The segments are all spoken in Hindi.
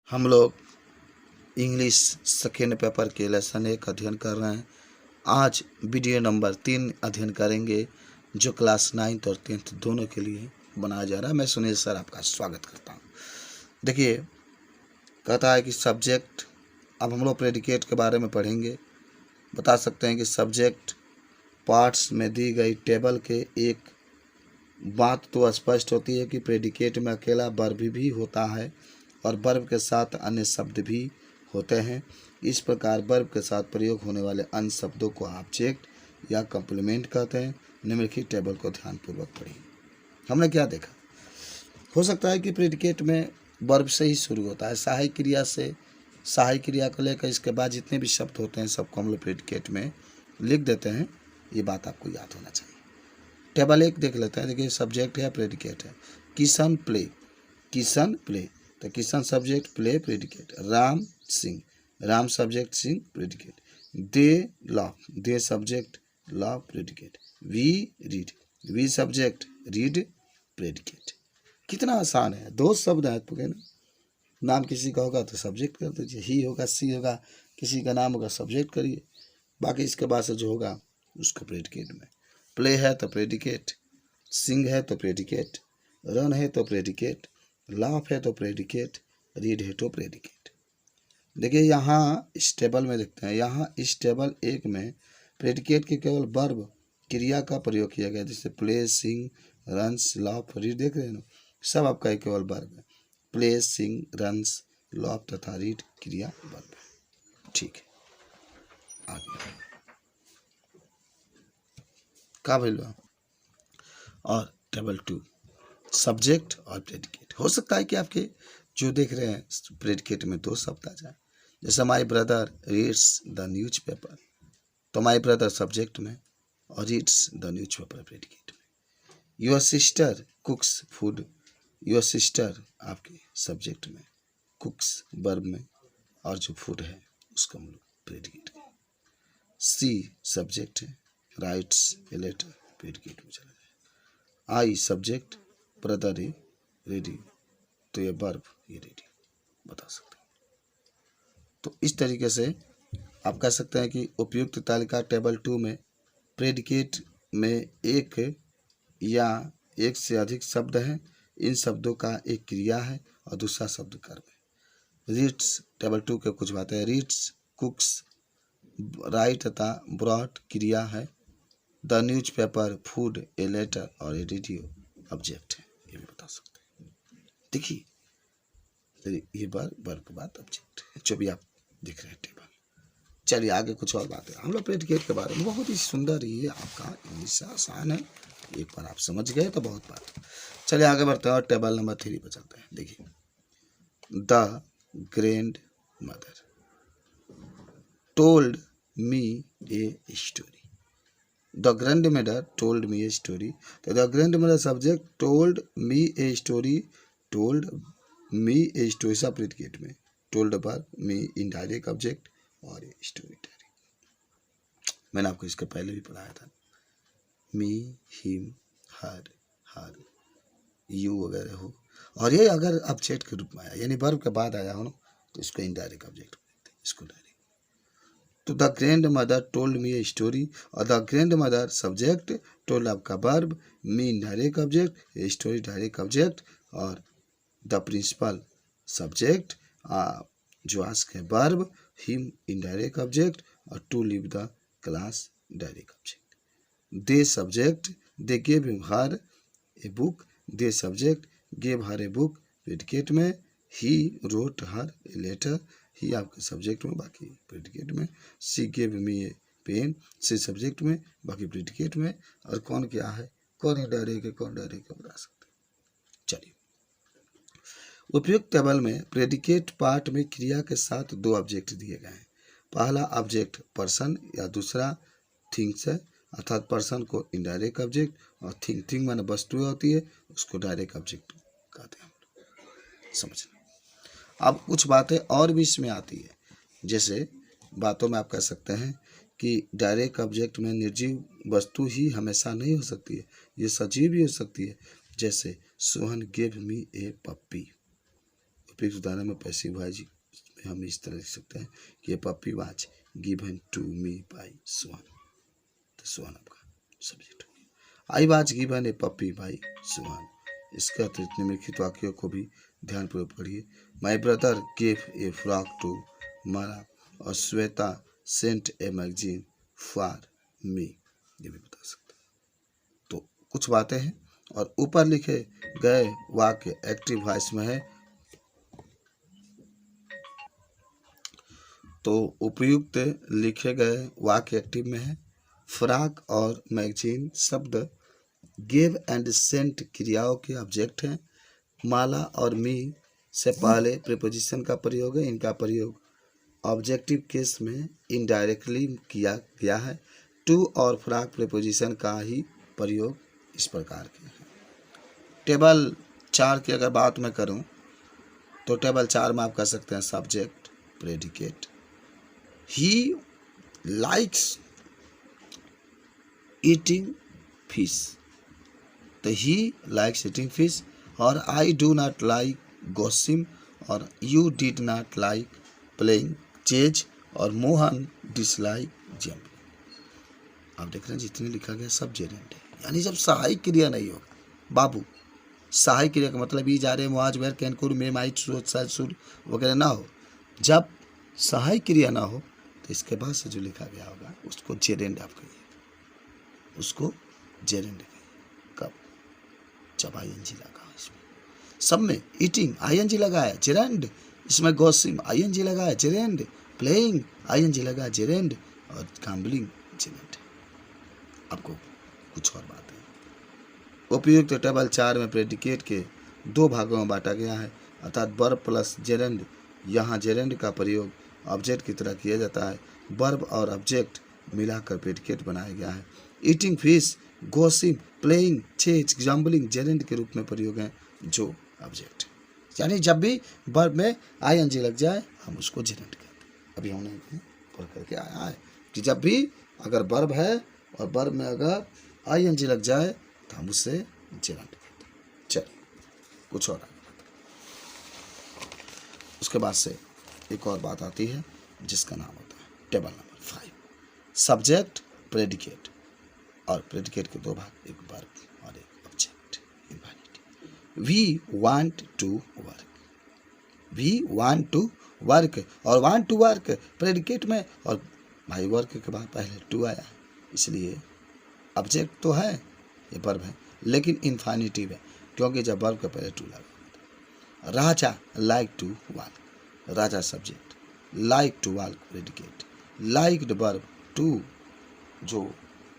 हम लोग इंग्लिश सेकेंड पेपर के लेसन 1 अध्ययन कर रहे हैं। आज वीडियो नंबर 3 अध्ययन करेंगे जो क्लास 9th और 10th दोनों के लिए बनाया जा रहा है। मैं सुनील सर आपका स्वागत करता हूँ। देखिए, कहता है कि सब्जेक्ट, अब हम लोग प्रेडिकेट के बारे में पढ़ेंगे। बता सकते हैं कि सब्जेक्ट पार्ट्स में दी गई टेबल के एक बात तो स्पष्ट होती है कि प्रेडिकेट में अकेला वर्ब भी होता है और वर्ब के साथ अन्य शब्द भी होते हैं। इस प्रकार वर्ब के साथ प्रयोग होने वाले अन्य शब्दों को ऑब्जेक्ट या कॉम्प्लीमेंट कहते हैं। निम्नलिखित टेबल को ध्यानपूर्वक पढ़िए। हमने क्या देखा? हो सकता है कि प्रेडिकेट में वर्ब से ही शुरू होता है, सहायक क्रिया से, सहायक क्रिया को लेकर इसके बाद जितने भी शब्द होते हैं सबको हम लोग प्रेडिकेट में लिख देते हैं। ये बात आपको याद होना चाहिए। टेबल 1 देख लेते हैं। देखिए, सब्जेक्ट है, प्रेडिकेट है। किशन प्ले, किशन प्ले, तो Kishan subject, play predicate. Ram Singh, Ram subject, Singh predicate. They love, they subject, love predicate. We read, we subject, read predicate. कितना आसान है, 2 शब्द हैं आपके ना। नाम किसी का होगा तो सब्जेक्ट कर दीजिए, ही होगा, सी होगा, किसी का नाम होगा सब्जेक्ट करिए, बाकी इसके बाद से जो होगा उसको प्रेडिकेट में। प्ले है तो प्रेडिकेट, सिंग है तो प्रेडिकेट, रन है तो प्रेडिकेट, लाफ है तो प्रेडिकेट, रीड है तो प्रेडिकेट। देखिए, यहाँ इस टेबल में देखते हैं, यहाँ इस टेबल 1 में प्रेडिकेट के केवल वर्ब क्रिया का प्रयोग किया गया, जैसे प्ले, सिंग, रन्स, लाफ, रीड। देख रहे हैं ना, सब आपका केवल वर्ब है। प्ले, सिंग, रन्स, लाफ तथा रीड क्रिया वर्ब है। ठीक है, आगे का वैल्यू। और टेबल 2 सब्जेक्ट और प्रेडिकेट। हो सकता है कि आपके जो देख रहे हैं प्रेडिकेट में 2 शब्द आ जाए, जैसे my brother reads the news paper, तो माई ब्रदर सब्जेक्ट में और reads the news paper predicate में। Your sister cooks food, your sister आपके सब्जेक्ट में, कुक्स वर्ब में, और जो फूड है उसका हम लोग प्रेडिकेट में। सी सब्जेक्ट है, राइट्स ए लेटर प्रेडिकेट में चला जाए। आई सब्जेक्ट, ब्रदर है, रेडी, तो ये वर्ब, ये रेडी बता सकते हैं। तो इस तरीके से आप कह सकते हैं कि उपयुक्त तालिका टेबल 2 में प्रेडिकेट में एक या एक से अधिक शब्द हैं। इन शब्दों का एक क्रिया है और दूसरा शब्द कर्म है। रीड्स टेबल 2 के कुछ बातें हैं। रीड्स, कुक्स, राइट तथा ब्रॉट क्रिया है। The news paper, food, a letter और ए रेडियो ऑब्जेक्ट है, ये भी बता सकते हैं। देखिए, ये वर्ब के बाद ऑब्जेक्ट है, जो भी आप देख रहे हैं टेबल। चलिए आगे कुछ और बातें। हम लोग प्रेडिकेट के बारे में बहुत ही सुंदर, ये आपका इंग्लिश आसान है, एक बार आप समझ गए तो बहुत बात। चलिए आगे बढ़ते हैं और टेबल नंबर 3 पर चलते हैं। देखिए, the grandmother told me a story, the grandmother told me a story, तो the grandmother subject, told me a story, told me a story सब प्रेडिकेट में, told verb, me indirect object और ए स्टोरी डायरेक्ट। मैंने आपको इसके पहले भी पढ़ाया था, मी, हिम, हर, यू वगैरह हो, और ये अगर ऑब्जेक्ट के रूप में आया यानी वर्ब के बाद आया हो ना, तो इसको इनडायरेक्ट ऑब्जेक्ट बोलते हैं, इसको डायरेक्ट। तो the grandmother told me a story, और the grandmother subject, told आपका verb, me direct object, a story direct object, और द प्रिंसिपल सब्जेक्ट, जो आस्क है वर्ब, हिम इनडायरेक्ट ऑब्जेक्ट, और to leave the class direct object. They subject, they gave her a book, they subject, gave her a book predicate में। He road her a letter, ही आपके सब्जेक्ट में, बाकी प्रेडिकेट में। She gave me a pen, she subject में, बाकी प्रेडिकेट में। और कौन क्या है, कौन इनडायरेक्ट है, कौन डायरेक्ट है, बता सकते हैं। चलिए, उपयुक्त टेबल में प्रेडिकेट पार्ट में क्रिया के साथ 2 ऑब्जेक्ट दिए गए हैं। पहला ऑब्जेक्ट पर्सन या दूसरा थिंग्स है, अर्थात पर्सन को इनडायरेक्ट ऑब्जेक्ट और थिंग माने वस्तुएं होती है, उसको डायरेक्ट ऑब्जेक्ट कहते हैं। समझना। अब कुछ बातें और भी इसमें आती है, जैसे बातों में आप कह सकते हैं कि डायरेक्ट ऑब्जेक्ट में निर्जीव वस्तु ही हमेशा नहीं हो सकती है, ये सजीव भी हो सकती है। जैसे सोहन गेव मी ए पप्पी, टॉपिक उदाहरण में पैसिव वॉइस में हम इस तरह लिख सकते हैं कि ये puppy was given to me by Suhan. तो सुहान आपका सब्जेक्ट हो गया। I was given a puppy by Suhan. इसके अतिरिक्त निम्नलिखित वाक्यों को भी ध्यानपूर्वक पढ़िए। My brother gave a frock to Mara और Shweta sent a magazine for me. ये भी बता सकते हैं। तो कुछ बातें हैं और ऊपर लिखे गए वाक्य एक्टिव वॉइस में है। तो उपयुक्त लिखे गए वाक्य एक्टिव में है। फ्रॉक और मैगजीन शब्द गिव एंड सेंट क्रियाओं के ऑब्जेक्ट हैं। माला और मी से पहले प्रीपोजिशन का प्रयोग है। इनका प्रयोग ऑब्जेक्टिव केस में इनडायरेक्टली किया गया है। टू और फ्रॉक प्रीपोजिशन का ही प्रयोग इस प्रकार के हैं। टेबल 4 की अगर बात मैं करूं तो टेबल 4 में आप कह सकते हैं subject predicate. He likes eating fish. तो ही लाइक्स ईटिंग फिश और I do not like gossip और you did not like playing chess और मोहन डिसलाइक जंपिंग। आप देख रहे हैं जितने लिखा गया सब जेरेंट है, यानी जब सहायक क्रिया नहीं होगा बाबू, सहायक क्रिया का मतलब ई जा रहे मुआज were can could may might should वगैरह ना हो। जब सहायक क्रिया ना हो तो इसके बाद से जो लिखा गया होगा उसको जेरेंट आप कहिए, उसको जेरेंट कहिए। कब? जब आईएनजी लगा हो इसमें। सब में ईटिंग आईएनजी लगा है जेरेंट, इसमें गॉसिप आईएनजी लगा है जेरेंट, प्लेइंग आईएनजी लगा है जेरेंट और गैम्बलिंग जेरेंट। आपको कुछ और बात है। उपयुक्त टेबल 4 में प्रेडिकेट के 2 भागों में बांटा गया है, अर्थात वर्ब प्लस जेरेंड। यहाँ जेरेंड का प्रयोग ऑब्जेक्ट की तरह किया जाता है। वर्ब और ऑब्जेक्ट मिलाकर प्रेडिकेट बनाया गया है। Eating fish, gossip, playing, chase, gambling gerund के रूप में प्रयोग है जो ऑब्जेक्ट, यानी जब भी वर्ब में आईएनजी लग जाए हम उसको जेरेंड कहते हैं। अभी हमने पढ़ करके आया है कि जब भी अगर वर्ब है और वर्ब में अगर आईएनजी लग जाए तो हम उससे जेरेंड कहते हैं। चलिए कुछ और आगे। उसके बाद से एक और बात आती है जिसका नाम होता है टेबल नंबर 5 सब्जेक्ट प्रेडिकेट। और प्रेडिकेट के 2 भाग, एक वर्ब और एक object infinitive. We want to work, we want to work और वांट टू वर्क प्रेडिकेट में, और भाई वर्क के बाद पहले टू आया, इसलिए ऑब्जेक्ट तो है ये वर्ब है लेकिन इनफिनिटिव है क्योंकि जब वर्ब के पहले टू लगा। Raja like to work, Raja subject, like to work predicate, like verb, to जो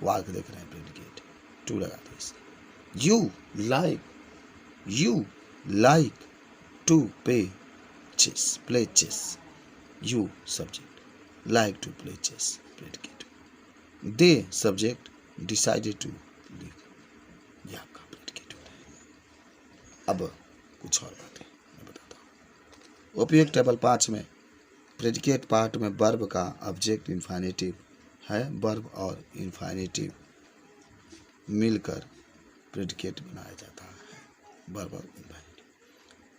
वर्क देख रहे हैं प्रेडिकेट, टू लगाते हैं। You like to play chess, you subject, like to play chess predicate. They subject, decided to live, यह आपका प्रेडिकेट हो रहा है। अब कुछ और बातें मैं बताता हूँ। उपयुक्त टेबल 5 में प्रेडिकेट पार्ट में वर्ब का ऑब्जेक्ट इनफिनिटिव है। वर्ब और इनफिनिटिव मिलकर प्रेडिकेट बनाया जाता है, वर्ब और इनफिनिटिव।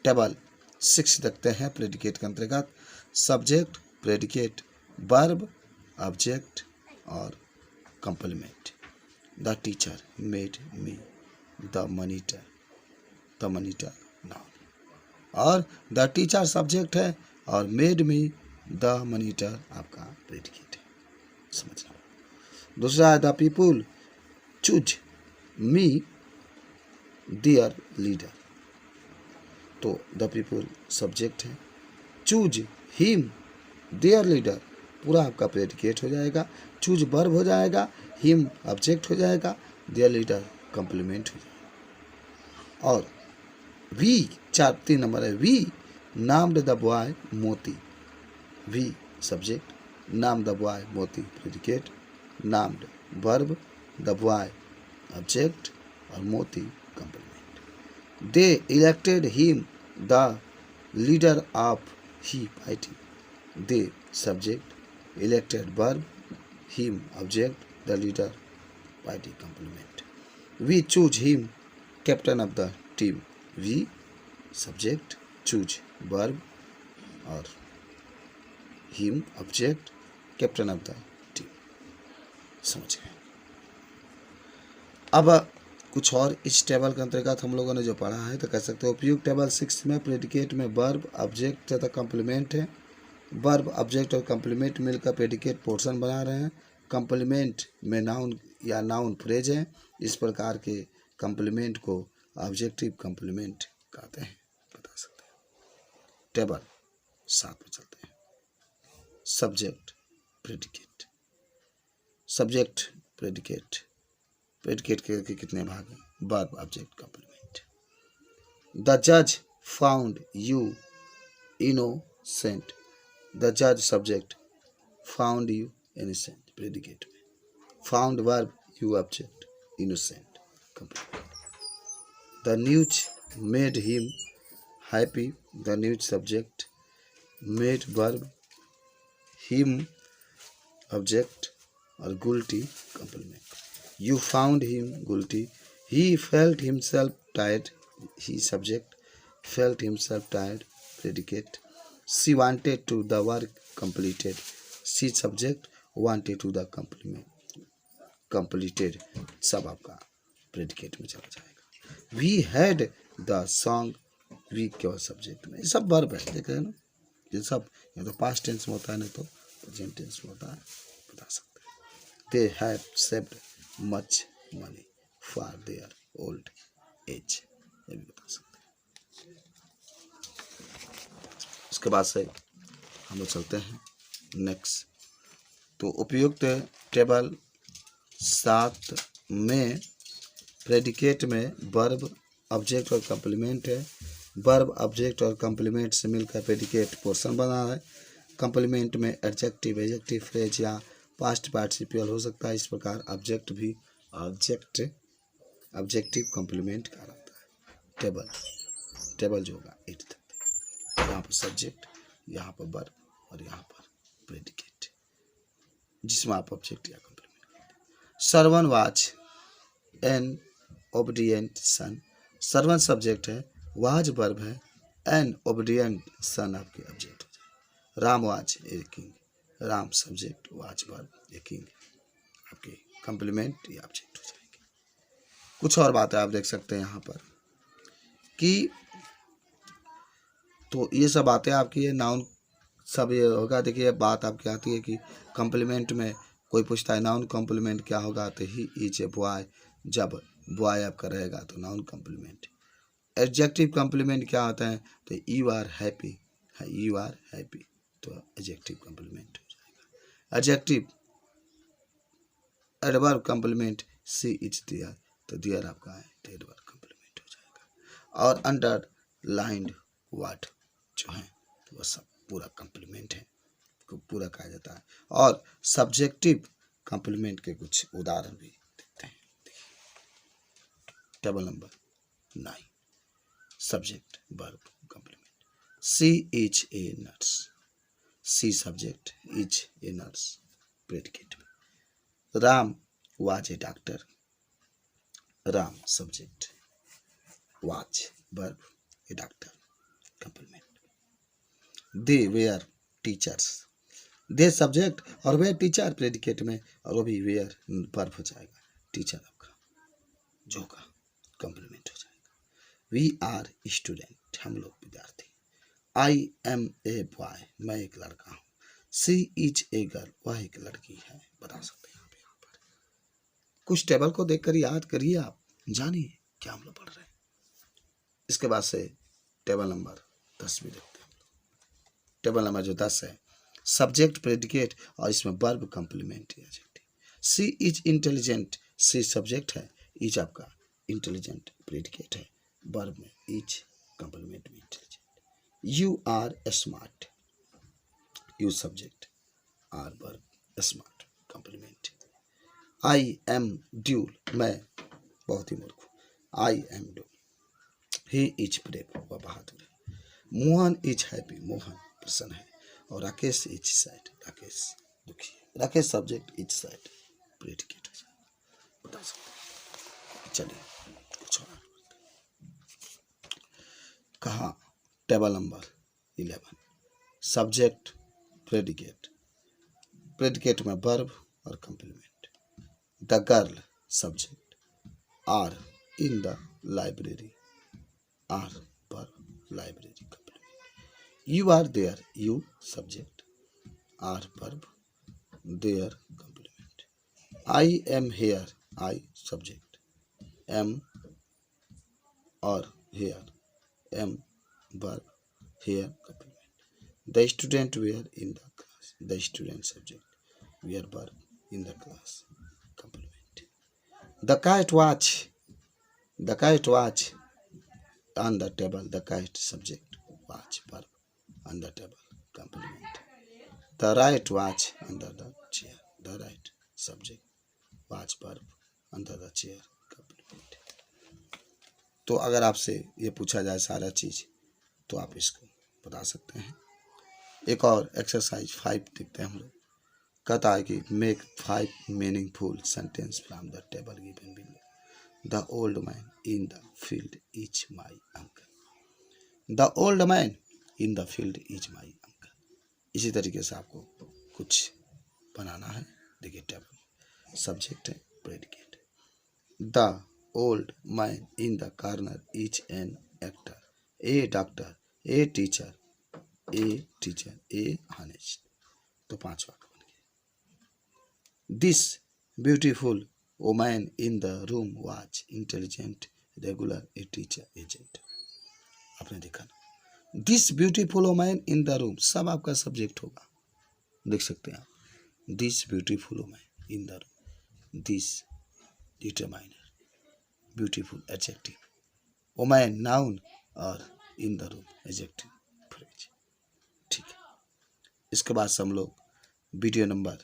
टेबल 6 देखते हैं प्रेडिकेट के अंतर्गत सब्जेक्ट प्रेडिकेट वर्ब ऑब्जेक्ट और complement. The teacher made me the monitor, the monitor noun और द टीचर सब्जेक्ट है और मेड मी द मॉनिटर आपका प्रेडिकेट है, समझना। दूसरा है the people choose me there leader, तो द पीपुल सब्जेक्ट है, चूज हिम देयर लीडर पूरा आपका प्रेडिकेट हो जाएगा, चूज वर्ब हो जाएगा, हिम ऑब्जेक्ट हो जाएगा, देयर लीडर कंप्लीमेंट हो जाएगा। और वी 3 नंबर है, we named the boy Moti, we subject, name the boy Moti predicate, named verb, the boy object और Moti complement. They elected him the leader of he party, they subject, elected verb, him object, the leader party complement. We choose him captain of the team, we subject, choose verb और him object, captain of the team. समझ गए। अब कुछ और इस टेबल के अंतर्गत हम लोगों ने जो पढ़ा है तो कह सकते हैं उपयुक्त टेबल 6 में प्रेडिकेट में वर्ब ऑब्जेक्ट तथा कॉम्प्लीमेंट है। वर्ब ऑब्जेक्ट और कॉम्प्लीमेंट मिलकर प्रेडिकेट पोर्शन बना रहे हैं। कॉम्प्लीमेंट में नाउन या नाउन फ्रेज है। इस प्रकार के कॉम्प्लीमेंट को ऑब्जेक्टिव कॉम्प्लीमेंट कहते हैं, बता सकते हैं। टेबल 7 में चलते हैं। Subject predicate, subject predicate, predicate के कितने भाग हैं? Verb object complement. द जज फाउंड यू इनोसेंट, द जज subject, found you innocent predicate में, found verb, you object, innocent complement. The news made him happy, the news subject, made verb, him object और गुल्टी complement. You found him guilty. He felt himself tired. He subject, felt himself tired predicate. She wanted to the work completed. She subject, wanted to the completed. सब आपका predicate में चला जाएगा। We had the song. We केवल सब्जेक्ट में, सब वर्ब है, देख रहे हैं ना, ये सब या तो पास्ट टेंस में होता है, नहीं तो प्रेजेंट टेंस में होता है, बता सकते हैं। They have saved much money for their old age, ये भी बता सकते हैं। उसके बाद से हम लोग चलते हैं नेक्स्ट। तो उपयुक्त टेबल 7 में प्रेडिकेट में वर्ब ऑब्जेक्ट और कॉम्प्लीमेंट है। वर्ब ऑब्जेक्ट और कॉम्प्लीमेंट से मिलकर प्रेडिकेट पोर्शन बना है। कॉम्प्लीमेंट में एडजेक्टिव, एडजेक्टिव फ्रेज या पास्ट पार्टिसिपल हो सकता है। इस प्रकार ऑब्जेक्ट भी ऑब्जेक्टिव कॉम्प्लीमेंट का रहता है। टेबल जो होगा 8 तक, यहाँ पर सब्जेक्ट, यहाँ पर वर्ब और यहाँ पर प्रेडिकेट, जिसमें आप ऑब्जेक्ट या कॉम्प्लीमेंट करते हैं। Sarvan was an obedient son, Sarvan subject है, वाज वर्ब है, एन ओबीडिएंट सन आपके ऑब्जेक्ट हो जाए। Ram was a king, Ram subject, was verb, a king आपके कॉम्प्लीमेंट या ऑब्जेक्ट हो जाएंगे। कुछ और बातें आप देख सकते हैं यहाँ पर कि तो ये सब बातें आपकी है, नाउन सब ये होगा। देखिए बात आपकी आती है कि कॉम्प्लीमेंट में कोई पूछता है नाउन कॉम्प्लीमेंट क्या होगा, तो ही इज ए बॉय, जब बॉय आपका रहेगा तो नाउन कॉम्प्लीमेंट। एडजेक्टिव कॉम्प्लीमेंट क्या होता है, तो you are happy, you are happy तो एडजेक्टिव कॉम्प्लीमेंट हो जाएगा। Adjective adverb complement, she is there, तो देयर आपका है तो एडवर्ब कॉम्प्लीमेंट हो जाएगा। और अंडरलाइंड वर्ड जो है वह सब पूरा कॉम्प्लीमेंट है, को पूरा कहा जाता है। और सब्जेक्टिव कॉम्प्लीमेंट के कुछ उदाहरण भी देखते हैं। Table number 9, subject verb complement. She is a nurse, she subject, is a nurse predicate. Ram was a doctor, Ram subject, was verb, a doctor complement. They were teachers, they subject और वे टीचर प्रेडिकेट में, और वो भी वेयर वर्ब हो जाएगा, टीचर आपका जो होगा कॉम्प्लीमेंट हो जाएगा। वी आर स्टूडेंट, हम लोग विद्यार्थी। आई एम ए बॉय, मैं एक लड़का हूँ। सी इज ए गर्ल, वह एक लड़की है, बता सकते हैं आप यहाँ पर। कुछ टेबल को देखकर याद करिए, आप जानिए क्या हम लोग पढ़ रहे हैं। इसके बाद से टेबल नंबर 10 भी देखते हैं। टेबल नंबर जो 10 है, सब्जेक्ट प्रेडिकेट और इसमें verb complement adjective. She is intelligent, she subject है, इज आपका इंटेलिजेंट प्रेडिकेट है, वर्ब में इज, कॉम्प्लीमेंट में intelligent. You are smart, you subject, are verb, smart complement. I am dull, मैं बहुत ही मूर्ख हूँ, I am dull. He is brave, वह बहादुर है। मोहन इज हैप्पी, मोहन प्रसन्न है। और राकेश इज सैड, राकेश दुखी है। Rakesh subject, is sad predicate हो जाएगा, बता सकते हैं। चलिए कुछ और कहा। Table number 11 subject predicate, predicate में वर्ब और complement. The girl subject, are in the library, are verb library complement. You are there, you subject, are verb, there complement. I am here, I subject, am और here, am verb, here complement. The student were in the class, the student subject, were verb in the class complement. The cat watch, the cat watch on the table, the cat subject, watch verb on the table complement. The right watch under the chair, the right subject, watch verb under the chair complement. तो अगर आपसे ये पूछा जाए सारा चीज तो आप इसको बता सकते हैं। एक और एक्सरसाइज 5 देखते हैं हम लोग। कहता है कि make 5 meaningful sentence from the table given below. The old man in the field is my uncle, the old man in the field is my uncle. इसी तरीके से आपको कुछ बनाना है। देखिए टेबल, सब्जेक्ट है predicate. The old man in the corner is an actor, A doctor, a teacher, A honest. तो 5 वाक्य बन गए। This beautiful woman in the room was intelligent, regular, a teacher, agent. आपने देखा ना, this beautiful woman in the room, सब आपका सब्जेक्ट होगा। देख सकते हैं आप, this beautiful woman in the room, this determiner, beautiful adjective, woman noun और in the room adjective phrase. ठीक है, इसके बाद से हम लोग वीडियो नंबर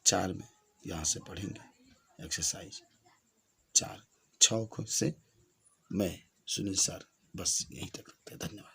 4 में यहाँ से पढ़ेंगे एक्सरसाइज 4, 6 से। मैं सुनील सर बस यहीं तक रखते हैं। धन्यवाद।